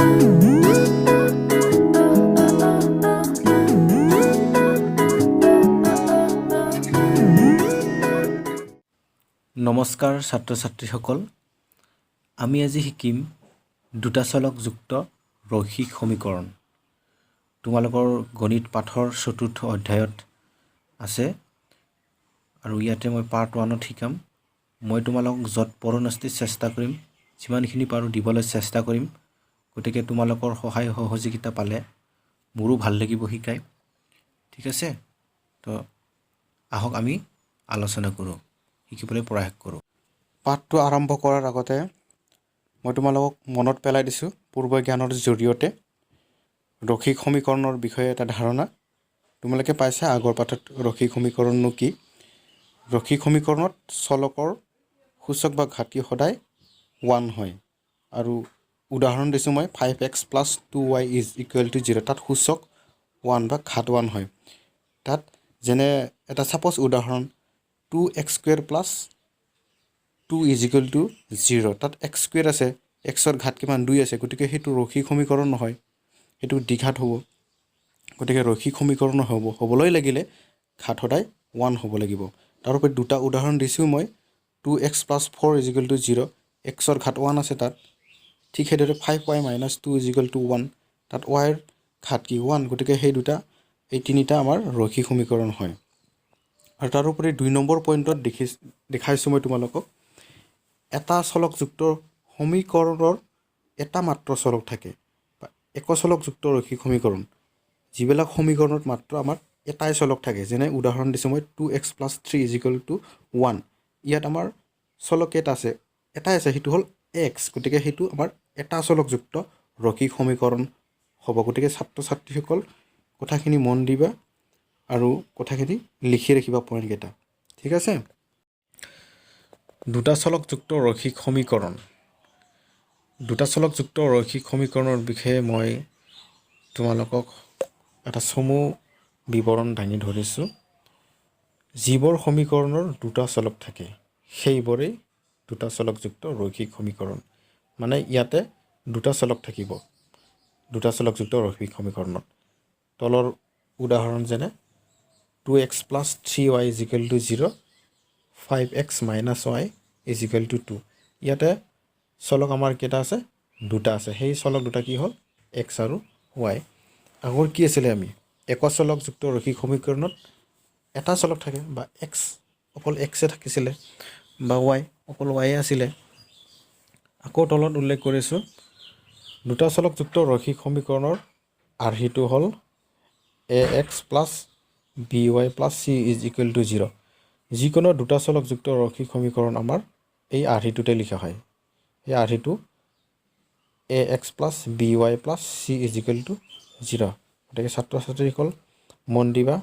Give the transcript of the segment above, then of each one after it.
নমস্কাৰ ছাত্ৰ ছাত্ৰীসকল, আমি আজি শিকিম দুটা চলকযুক্ত ৰৈখিক সমীকৰণ। তোমালোকৰ গণিত পাঠৰ চতুৰ্থ অধ্যায়ত আছে আৰু ইয়াতে মই পাৰ্ট 1ত শিকাম। মই তোমালোকক য'ত পৰৱৰ্তী চেষ্টা কৰিম, যিমানখিনি পাৰোঁ দিবলৈ চেষ্টা কৰিম। গতিকে তোমালোকৰ সহায় সহযোগিতা পালে মোৰো ভাল লাগিব শিকাই। ঠিক আছে, তো আহক আমি আলোচনা কৰোঁ, শিকিবলৈ প্ৰয়াস কৰোঁ। পাঠটো আৰম্ভ কৰাৰ আগতে মই তোমালোকক মনত পেলাই দিছোঁ পূৰ্ব জ্ঞানৰ জৰিয়তে ৰৈখিক সমীকৰণৰ বিষয়ে এটা ধাৰণা তোমালোকে পাইছা। আগৰ পাঠত ৰৈখিক সমীকৰণনো কি? ৰৈখিক সমীকৰণত চলকৰ সূচক বা ঘাটি সদায় 1 হয় আৰু উদাহৰণ দিছোঁ মই 5x + 2y = 0। তাত সূচক 1 বা ঘাত 1 হয়। তাত যেনে এটা ছাপ'জ উদাহৰণ 2x² + 2 = 0। তাত x² আছে, xৰ ঘাত কিমান 2 আছে, গতিকে সেইটো ৰৈখিক সমীকৰণ নহয়, সেইটো দ্বিঘাত হ'ব। গতিকে ৰৈখিক সমীকৰণ হ'বলৈ লাগিলে ঘাত সদায় 1 হ'ব লাগিব। তাৰোপৰি দুটা উদাহৰণ দিছোঁ মই 2x + 4 = 0, xৰ ঘাত 1 আছে তাত। ঠিক সেইদৰে 5y - 2 = 1, তাত yৰ ঘাত কি 1, গতিকে সেই তিনিটা আমাৰ ৰৈখিক সমীকৰণ হয়। আৰু তাৰোপৰি 2 নম্বৰ পইণ্টত দেখাইছোঁ মই তোমালোকক এটা চলকযুক্ত সমীকৰণৰ এটা মাত্ৰ চলক থাকে বা একচলকযুক্ত ৰৈখিক সমীকৰণ, যিবিলাক সমীকৰণত মাত্ৰ আমাৰ এটাই চলক থাকে। যেনে উদাহৰণ দিছোঁ মই 2x + 3 = 1। ইয়াত আমাৰ চলক কেইটা আছে? এটাই আছে, সেইটো হ'ল x। গতিকে সেইটো আমাৰ এটা চলকযুক্ত ৰৈখিক সমীকৰণ হ'ব। গতিকে ছাত্ৰ ছাত্ৰীসকল কথাখিনি মন দিবা আৰু কথাখিনি লিখি ৰাখিবা পইণ্টকেইটা। ঠিক আছে। দুটা চলকযুক্ত ৰৈখিক সমীকৰণ। দুটা চলকযুক্ত ৰৈখিক সমীকৰণৰ বিষয়ে মই তোমালোকক এটা চমু বিৱৰণ দাঙি ধৰিছোঁ। যিবোৰ সমীকৰণৰ দুটা চলক থাকে সেইবোৰেই দুটা চলকযুক্ত ৰৈখিক সমীকৰণ। মানে ইয়াতে দুটা চলক থাকিব দুটা চলকযুক্ত ৰৈখিক সমীকৰণত। তলৰ উদাহৰণ যেনে 2x + 3y = 0, 5x - y = 2। ইয়াতে চলক আমাৰ কেইটা আছে? দুটা আছে। সেই চলক দুটা কি হ'ল? x আৰু y। আগৰ কি আছিলে? আমি একচলকযুক্ত ৰৈখিক সমীকৰণত এটা চলক থাকে বা x অকল xয়ে থাকিছিলে বা y অকল y আছিলে। আকৌ তলত উল্লেখ কৰিছোঁ দুটা চলকযুক্ত ৰৈখিক সমীকৰণৰ আৰ্হিটো হ'ল ax + by + c = 0। যিকোনো দুটা চলকযুক্ত ৰৈখিক সমীকৰণ আমাৰ এই আৰ্হিটোতে লিখা হয়। এই আৰ্হিটো ax + by + c = 0। গতিকে ছাত্ৰ ছাত্ৰীসকল মন দিবা,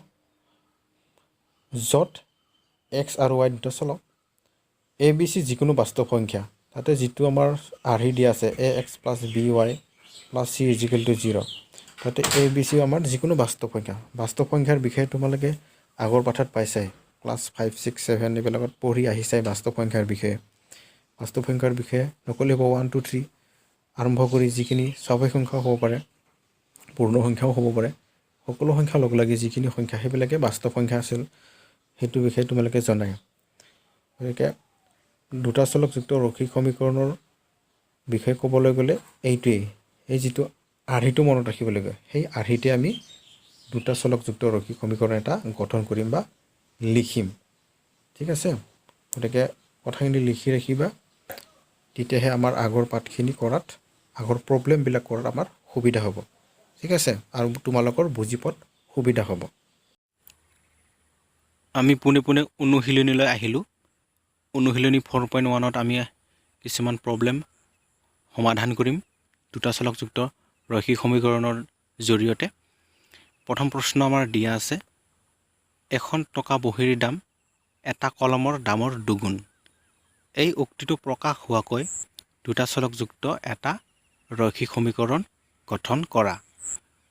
য'ত x আৰু y দুটা চলক, a b c যিকোনো বাস্তৱ সংখ্যা, তাতে যিটো আমাৰ আৰ্হি দিয়া আছে ax + by + c = 0, তাতে a b c আমাৰ যিকোনো বাস্তৱ সংখ্যা। বাস্তৱ সংখ্যাৰ বিষয়ে তোমালোকে আগৰ পাঠত পাইছাই, ক্লাছ 5, 6, 7 এইবিলাকত পঢ়ি আহিছাই বাস্তৱ সংখ্যাৰ বিষয়ে। বাস্তৱ সংখ্যাৰ বিষয়ে নক'লে হ'ব 1, 2, 3 আৰম্ভ কৰি যিখিনি স্বাভাৱিক সংখ্যাও হ'ব পাৰে, পূৰ্ণ সংখ্যাও হ'ব পাৰে, সকলো সংখ্যা লগ লাগি যিখিনি সংখ্যা সেইবিলাকে বাস্তৱ সংখ্যা আছিল। সেইটো বিষয়ে তোমালোকে জনাই। গতিকে দুটা চলকযুক্ত ৰৈখিক সমীকৰণৰ বিষয়ে ক'বলৈ গ'লে এইটোৱেই, এই যিটো আৰ্হিটো মনত ৰাখিব লাগিব। সেই আৰ্হিতে আমি দুটা চলকযুক্ত ৰৈখিক সমীকৰণ এটা গঠন কৰিম বা লিখিম। ঠিক আছে। গতিকে কথাখিনি লিখি ৰাখিবা, তেতিয়াহে আমাৰ আগৰ পাঠখিনি কৰাত, আগৰ প্ৰব্লেমবিলাক কৰাত আমাৰ সুবিধা হ'ব। ঠিক আছে, আৰু তোমালোকৰ বুজি পোৱাত সুবিধা হ'ব। আমি পোনে পোনে অনুশীলনীলৈ আহিলোঁ। অনুশীলনী 4.1ত আমি কিছুমান প্ৰব্লেম সমাধান কৰিম দুটা চলকযুক্ত ৰৈখিক সমীকৰণৰ জৰিয়তে। প্ৰথম প্ৰশ্ন আমাৰ দিয়া আছে, এখন টকা বহীৰ দাম এটা কলমৰ দামৰ দুগুণ। এই উক্তিটো প্ৰকাশ হোৱাকৈ দুটা চলকযুক্ত এটা ৰৈখিক সমীকৰণ গঠন কৰা।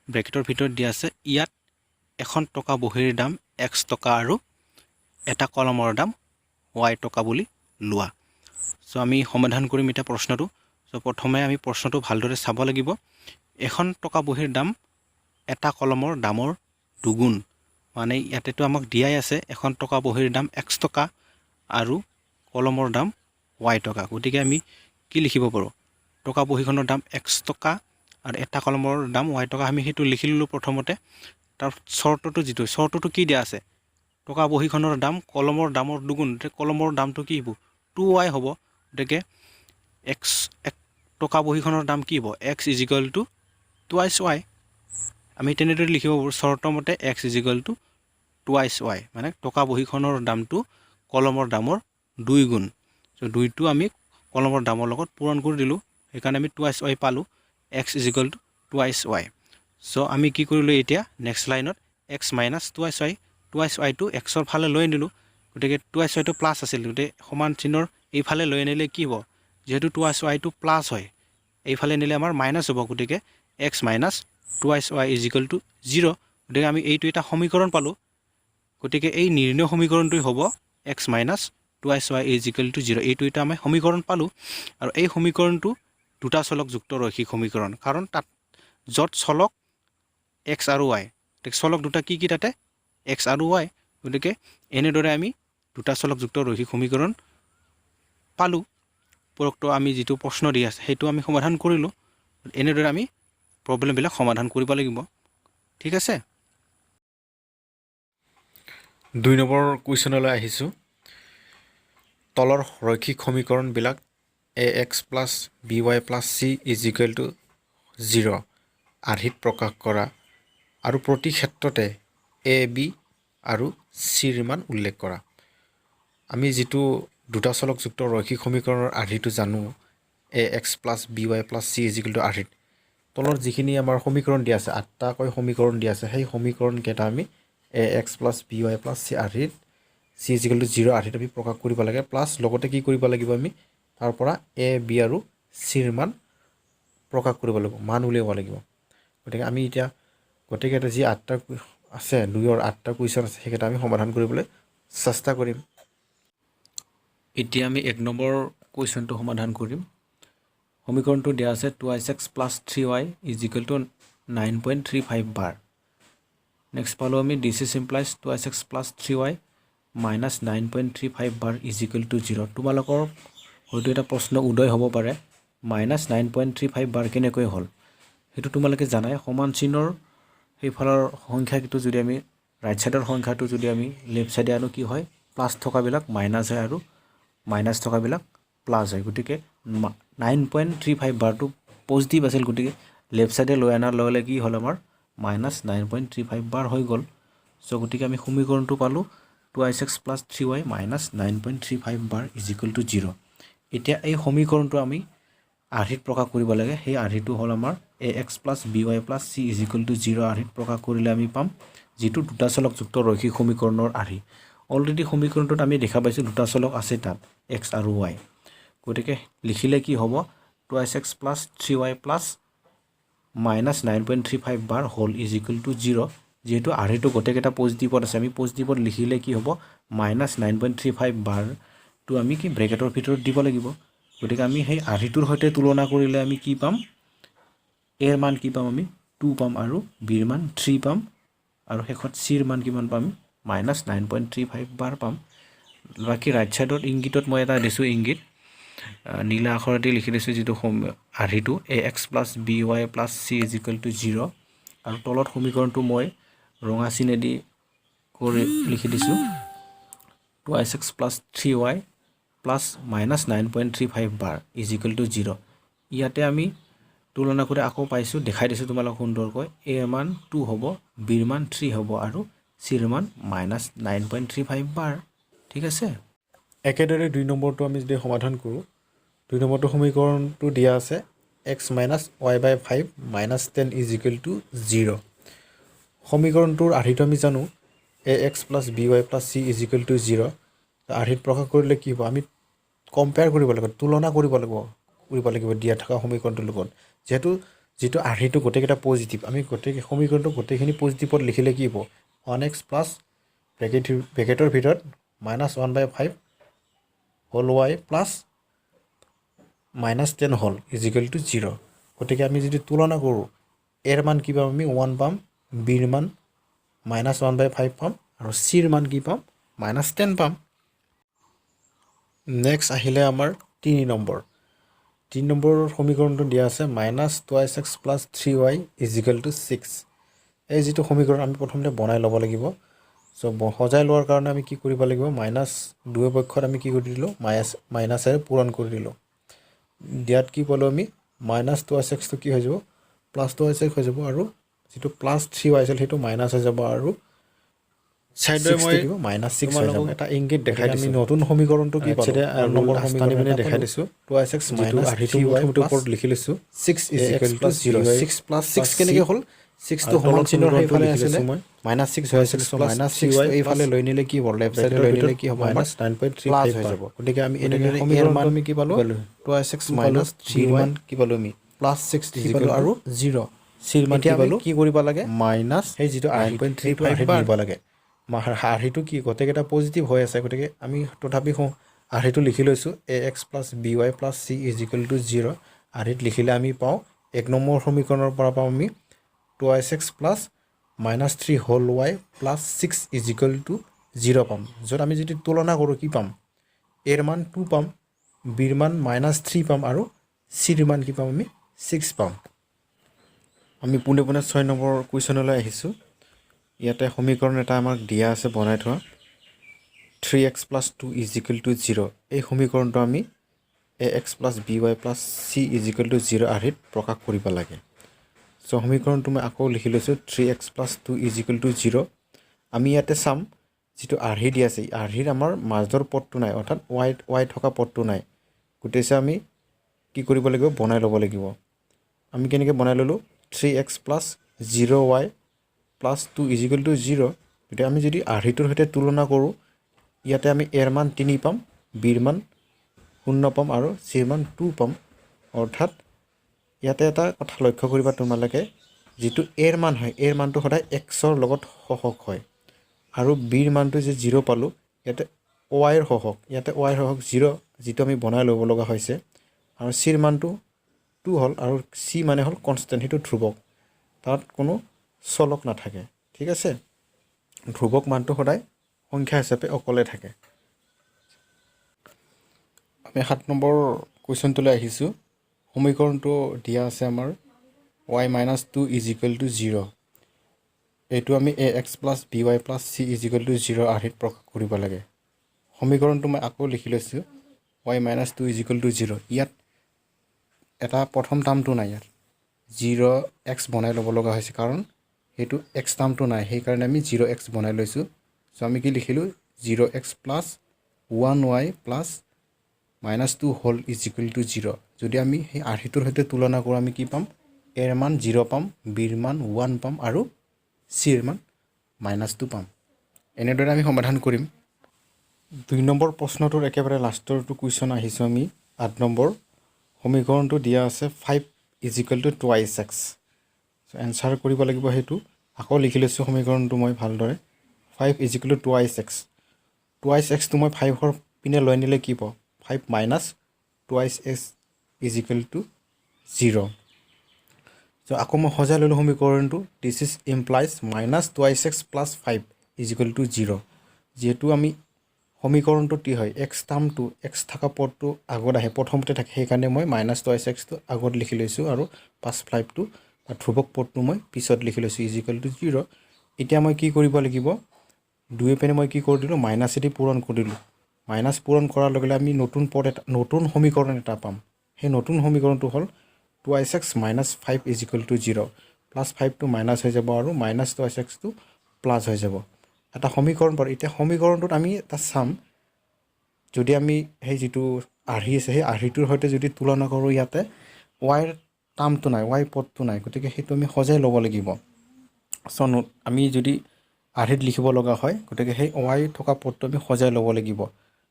ব্ৰেকেটৰ ভিতৰত দিয়া আছে, ইয়াত এখন টকা বহীৰ দাম x টকা আৰু এটা কলমৰ দাম y টকা বুলি লোৱা। চ' আমি সমাধান কৰিম এতিয়া প্ৰশ্নটো। সো প্ৰথমে আমি প্ৰশ্নটো ভালদৰে চাব লাগিব এখন টকা বহীৰ দাম এটা কলমৰ দামৰ দুগুণ মানে ইয়াতেতো আমাক দিয়াই আছে এখন টকা বহীৰ দাম x টকা আৰু কলমৰ দাম y টকা গতিকে আমি কি লিখিব পাৰোঁ টকা বহীখনৰ দাম x টকা আৰু এটা কলমৰ দাম y টকা আমি সেইটো লিখি ললোঁ প্ৰথমতে তাৰ চৰ্তটো কি দিয়া আছে টকা বহীখনৰ দাম কলমৰ দামৰ দুগুণ কলমৰ দামটো কি হ'ব 2y হ'ব গতিকে x টকা বহীখনৰ দাম কি হ'ব x = twice y আমি তেনেদৰে লিখিব পাৰোঁ চৰ্তমতে x = twice y মানে টকা বহীখনৰ দামটো কলমৰ দামৰ 2 গুণ সো 2টো আমি কলমৰ দামৰ লগত পূৰণ কৰি দিলোঁ সেইকাৰণে আমি twice y পালোঁ x = twice y সো আমি কি কৰিলোঁ এতিয়া নেক্সট লাইনত x - twice y টো x ৰ ফালে লৈ আনিলোঁ গতিকে twice y টো প্লাছ আছিল গতিকে সমান চিহ্নৰ এইফালে লৈ আনিলে কি হ'ব যেহেতু twice y টো প্লাছ হয় এইফালে নিলে আমাৰ মাইনাছ হ'ব গতিকে x - twice y = 0 গতিকে আমি এইটো এটা সমীকৰণ পালোঁ গতিকে এই নিৰ্ণয় সমীকৰণটোই হ'ব x - twice y = 0 এইটো এটা আমি সমীকৰণ পালোঁ আৰু এই সমীকৰণটো দুটা চলকযুক্ত ৰৈখিক সমীকৰণ কাৰণ তাত য'ত চলক x আৰু y চলক দুটা কি তাতে x আৰু y গতিকে এনেদৰে আমি দুটা চলকযুক্ত ৰৈখিক সমীকৰণ পালোঁ উপৰোক্ত আমি যিটো প্ৰশ্ন দি আছে সেইটো আমি সমাধান কৰিলোঁ এনেদৰে আমি প্ৰব্লেমবিলাক সমাধান কৰিব লাগিব ঠিক আছে 2 নম্বৰ কুৱেশ্যনলৈ আহিছোঁ তলৰ ৰৈখিক সমীকৰণবিলাক ax + by + c = 0 আৰ্হিত প্ৰকাশ কৰা আৰু প্ৰতি ক্ষেত্ৰতে a b আৰু c ৰ মান উল্লেখ কৰা আমি যিটো দুটা চলকযুক্ত ৰৈখিক সমীকৰণৰ আৰ্হিটো জানো ax + by + c = আৰ্হিত তলৰ যিখিনি আমাৰ সমীকৰণ দিয়া আছে 8টাকৈ সমীকৰণ দিয়া আছে সেই সমীকৰণকেইটা আমি ax + by + c আৰ্হিত c = 0 আৰ্হিত আমি প্ৰকাশ কৰিব লাগে প্লাছ লগতে কি কৰিব লাগিব আমি তাৰ পৰা a b আৰু c ৰ মান প্ৰকাশ কৰিব লাগিব মান উলিয়াব লাগিব গতিকে আমি এতিয়া গোটেইকেইটা যি 8টা আছে 2ৰ 8টা কুৱেশ্যন আছে সেইকেইটা আমি সমাধান কৰিবলৈ চেষ্টা কৰিম এতিয়া আমি 1 নম্বৰ কুৱেশ্যনটো সমাধান কৰিম সমীকৰণটো দিয়া আছে 2x + 3y = 9.35 বাৰ নেক্সট পালোঁ আমি this implies 2x + 3y - 9.35 বাৰ = 0 তোমালোকৰ হয়তো এটা প্ৰশ্ন উদয় হ'ব পাৰে -9.35 বাৰ কেনেকৈ হ'ল সেইটো তোমালোকে জানাই সমান চিহ্নৰ সেইফালৰ সংখ্যাটো যদি আমি ৰাইট সাইডৰ সংখ্যাটো যদি আমি লেফট সাইডে আনো কি হয় প্লাছ থকাবিলাক মাইনাছ হয় আৰু মাইনাছ থকাবিলাক প্লাছ হয় গতিকে 9.35 বাৰটো পজিটিভ আছিল গতিকে লেফট সাইডে লৈ আনাৰ লগে লগে কি হ'ল আমাৰ -9.35 বাৰ হৈ গ'ল সো গতিকে আমি সমীকৰণটো পালোঁ 2x + 3y - 9.35 বাৰ = 0 এতিয়া এই সমীকৰণটো আমি আৰ্হিত প্ৰকাশ কৰিব লাগে সেই আৰ্হিটো হ'ল আমাৰ ax + by + c = 0 আৰ্হিত প্ৰকাশ কৰিলে আমি পাম যিটো দুটা চলকযুক্ত ৰৈখিক সমীকৰণৰ আৰ্হি অলৰেডি সমীকৰণটোত আমি দেখা পাইছোঁ দুটা চলক আছে তাত x আৰু y গতিকে লিখিলে কি হ'ব 2x + 3y + -9.35 বাৰ হোল = 0 যেহেতু আৰ্হিটো গোটেইকেইটা পজিটিভত আছে আমি পজিটিভত লিখিলে কি হ'ব -9.35 বাৰটো আমি কি ব্ৰেকেটৰ ভিতৰত দিব লাগিব গতিকে আমি সেই আৰ্হিটোৰ সৈতে তুলনা কৰিলে আমি কি পাম a ৰ মান কি পাম আমি 2 পাম আৰু b ৰ মান 3 পাম আৰু শেষত c ৰ মান কিমান পাম -9.35 বাৰ পাম বাকী ৰাইট সাইডত ইংগিতত মই এটা দিছোঁ ইংগিত নীলা আখৰেদি লিখি দিছোঁ যিটো আৰ্হিটো ax + by + c = 0 আৰু তলত সমীকৰণটো মই ৰঙা চিনেদি কৰি লিখি দিছোঁ 2x + 3y + -9.35 বাৰ = 0 ইয়াতে আমি তুলনা কৰি আকৌ পাইছোঁ দেখাই দিছোঁ তোমালোক সুন্দৰকৈ a ৰ মান 2 হ'ব b ৰ মান 3 হ'ব আৰু c ৰ মান -9.35 বাৰ ঠিক আছে একেদৰে 2 নম্বৰটো আমি যদি সমাধান কৰোঁ 2 নম্বৰটো সমীকৰণটো দিয়া আছে x - y/5 - 10 = 0 সমীকৰণটোৰ আৰ্হিটো আমি জানো ax + by + c = 0 আৰ্হিত প্ৰকাশ কৰিলে কি হ'ব আমি কম্পেয়াৰ কৰিব লাগিব তুলনা কৰিব লাগিব দিয়া থকা সমীকৰণটোৰ লগত যিটো আৰ্হিটো গোটেইকেইটা পজিটিভ আমি সমীকৰণটো গোটেইখিনি পজিটিভত লিখিলে কি হ'ব 1x + ব্ৰেকেটৰ ভিতৰত -1/5 হোল y + -10 হ'ল ইজিকেল টু 0 গতিকে আমি যদি তুলনা কৰোঁ এৰ মান কি পাম আমি 1 পাম বিৰ মান -1/5 পাম আৰু চিৰ মান কি পাম -10 পাম নেক্সট আহিলে আমাৰ 3 নম্বৰ সমীকৰণটো দিয়া আছে -2x + 3y = 6 এই যিটো সমীকৰণ আমি প্ৰথমতে বনাই ল'ব লাগিব চ' সজাই লোৱাৰ কাৰণে আমি কি কৰিব লাগিব মাইনাছ দুয়ো পক্ষত আমি কি কৰি দিলোঁ মাইনাছেৰে পূৰণ কৰি দিলোঁ দিয়াত কি পালোঁ আমি -2x টো কি হৈ যাব +2x হৈ যাব আৰু যিটো +3y আছিল সেইটো মাইনাছ হৈ যাব আৰু চাইডে মই -6 হৈ যাব এটা ইংগিত দেখাই দিছোঁ আমি নতুন সমীকৰণটো কি পালোঁ নম্বৰ সমীকৰণ দেখাই দিছোঁ 2x - 3y ওপৰত লিখি লৈছোঁ 6 = 0 6 + 6 কেনেকৈ হ'ল 6 টো সমান চিহ্নৰ সেইফালে আছিলে মই -6 হৈ আছিল চ' -6 টো এইফালে লৈ নিলে কি হ'ব লেফ্ট সাইডে লৈ নিলে কি হ'ব আমাৰ -9.35 হৈ যাব গতিকে আমি এনেকৈ সমীকৰণটো আমি কি পালোঁ 2x - 3y মান কি পালোঁ আমি +6 কি পালোঁ আৰু 0 চিৰ মান কি পালোঁ কি কৰিব লাগে মাইনাছ সেই যিটো 9.35 দিব লাগে আৰ্হিটো কি গোটেইকেইটা পজিটিভ হৈ আছে গতিকে আমি তথাপি আৰ্হিটো লিখি লৈছোঁ ax + by + c = 0 আৰ্হিত লিখিলে আমি পাওঁ 1 নম্বৰ সমীকৰণৰ পৰা পাওঁ আমি 2x + -3 whole y + 6 = 0 পাম য'ত আমি যদি তুলনা কৰোঁ কি পাম এৰ মান 2 পাম বিৰ মান -3 পাম আৰু চিৰ মান কি পাম আমি 6 পাম আমি পোনে 6 নম্বৰ কুৱেশ্যনলৈ আহিছোঁ ইয়াতে সমীকৰণ এটা আমাক দিয়া আছে বনাই থোৱা 3x + 2 = 0 এই সমীকৰণটো আমি ax + by + c = 0 আৰ্হিত প্ৰকাশ কৰিব লাগে চ' সমীকৰণটো মই আকৌ লিখি লৈছোঁ 3x + 2 = 0 আমি ইয়াতে চাম যিটো আৰ্হি দি আছে আৰ্হিৰ আমাৰ মাজৰ পদটো নাই অৰ্থাৎ y থকা পদটো নাই গতিকে আমি কি কৰিব লাগিব বনাই ল'ব লাগিব আমি কেনেকৈ বনাই ল'লোঁ 3x + 0y + 2 = 0 গতিকে আমি যদি আৰ্হিটোৰ সৈতে তুলনা কৰোঁ ইয়াতে আমি এৰ মান 3 পাম বিৰ মান 0 পাম আৰু চিৰ মান 2 পাম অৰ্থাৎ ইয়াতে এটা কথা লক্ষ্য কৰিবা তোমালোকে যিটো এৰ মান হয় এৰ মানটো সদায় xৰ লগত সহগ হয় আৰু বিৰ মানটো যে 0 পালোঁ ইয়াতে yৰ সহগ ইয়াতে yৰ সহগ 0 যিটো আমি বনাই ল'ব লগা হৈছে আৰু চিৰ মানটো 2 হ'ল আৰু চি মানে হ'ল কনষ্টেণ্ট সেইটো ধ্ৰুৱক তাত কোনো চলক নাথাকে ঠিক আছে ধ্ৰুৱক মানটো সদায় সংখ্যা হিচাপে অকলে থাকে আমি 7 নম্বৰ কুৱেশ্যনটোলৈ আহিছোঁ সমীকৰণটো দিয়া আছে আমাৰ y - 2 = 0 এইটো আমি ax + by + c = 0 আৰ্হিত প্ৰকাশ কৰিব লাগে সমীকৰণটো মই আকৌ লিখি লৈছোঁ y - 2 = 0 ইয়াত এটা প্ৰথম টাৰ্মটো নাই ইয়াত 0x বনাই ল'ব লগা হৈছে কাৰণ সেইটো x টাৰ্মটো নাই সেইকাৰণে আমি 0x বনাই লৈছোঁ চ' আমি কি লিখিলোঁ 0x + 1y + -2 whole = 0 যদি আমি সেই আৰ্হিটোৰ সৈতে তুলনা কৰোঁ আমি কি পাম এৰ মান 0 পাম বিৰ মান 1 পাম আৰু চিৰ মান -2 পাম এনেদৰে আমি সমাধান কৰিম 2 নম্বৰ প্ৰশ্নটোৰ একেবাৰে লাষ্টৰটো কুৱেশ্যন আহিছোঁ আমি 8 নম্বৰ সমীকৰণটো দিয়া আছে 5 = 2x চ' এনচাৰ কৰিব লাগিব সেইটো আকৌ লিখি লৈছোঁ সমীকৰণটো মই ভালদৰে 5 = 2x 2xটো মই 5ৰ পিনে লৈ নিলে কি পাওঁ 5 - 2x = 0 চ' আকৌ মই সজাই ল'লোঁ সমীকৰণটো দিছ ইজ ইমপ্লাইজ -2x + 5 = 0 যিহেতু আমি সমীকৰণটোত কি হয় x টাৰ্মটো x থকা পদটো আগত আহে প্ৰথমতে থাকে সেইকাৰণে মই -2xটো আগত লিখি লৈছোঁ আৰু +5টো বা ধ্ৰুৱক পদটো মই পিছত লিখি লৈছোঁ = 0 এতিয়া মই কি কৰিব লাগিব দুই পিনে মই কি কৰি দিলোঁ মাইনাছেদি পূৰণ কৰি দিলোঁ মাইনাছ পূৰণ কৰাৰ লগে লগে আমি নতুন সমীকৰণ এটা পাম সেই নতুন সমীকৰণটো হ'ল 2x - 5 = 0 +5টো মাইনাছ হৈ যাব আৰু -2xটো প্লাছ হৈ যাব এটা সমীকৰণ পালোঁ এতিয়া সমীকৰণটোত আমি এটা চাম যদি আমি সেই যিটো আৰ্হি আছে সেই আৰ্হিটোৰ সৈতে যদি তুলনা কৰোঁ ইয়াতে yৰ টাৰ্মটো নাই y পদটো নাই গতিকে সেইটো আমি সজাই ল'ব লাগিব চ' আমি যদি আৰ্হিত লিখিব লগা হয় গতিকে সেই y থকা পদটো আমি সজাই ল'ব লাগিব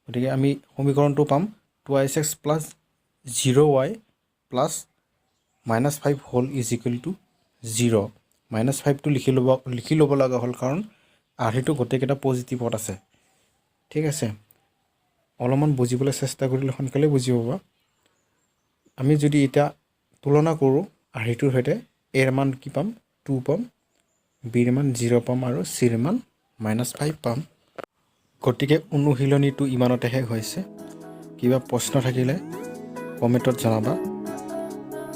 গতিকে আমি সমীকৰণটো পাম 2x + 0y + -5 whole = 0 -5টো লিখি ল'ব লগা হ'ল কাৰণ আৰ্হিটো গোটেইকেইটা পজিটিভত আছে ঠিক আছে অলপমান বুজিবলৈ চেষ্টা কৰিলে সোনকালে বুজি পাবা আমি যদি এতিয়া তুলনা কৰোঁ আৰ্হিটোৰ সৈতে এৰ মান কি পাম 2 পাম, বিৰ মান 0 পাম আৰু চিৰ মান -5 পাম। গতিকে অনুশীলনীটো ইমানতে শেষ হৈছে। কিবা প্ৰশ্ন থাকিলে কমেণ্টত জনাবা,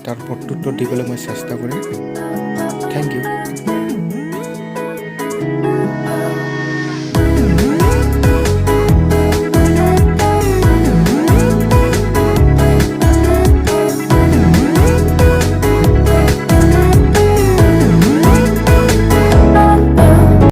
তাৰ প্ৰত্যুত্তৰ দিবলৈ মই চেষ্টা কৰিম। Thank U.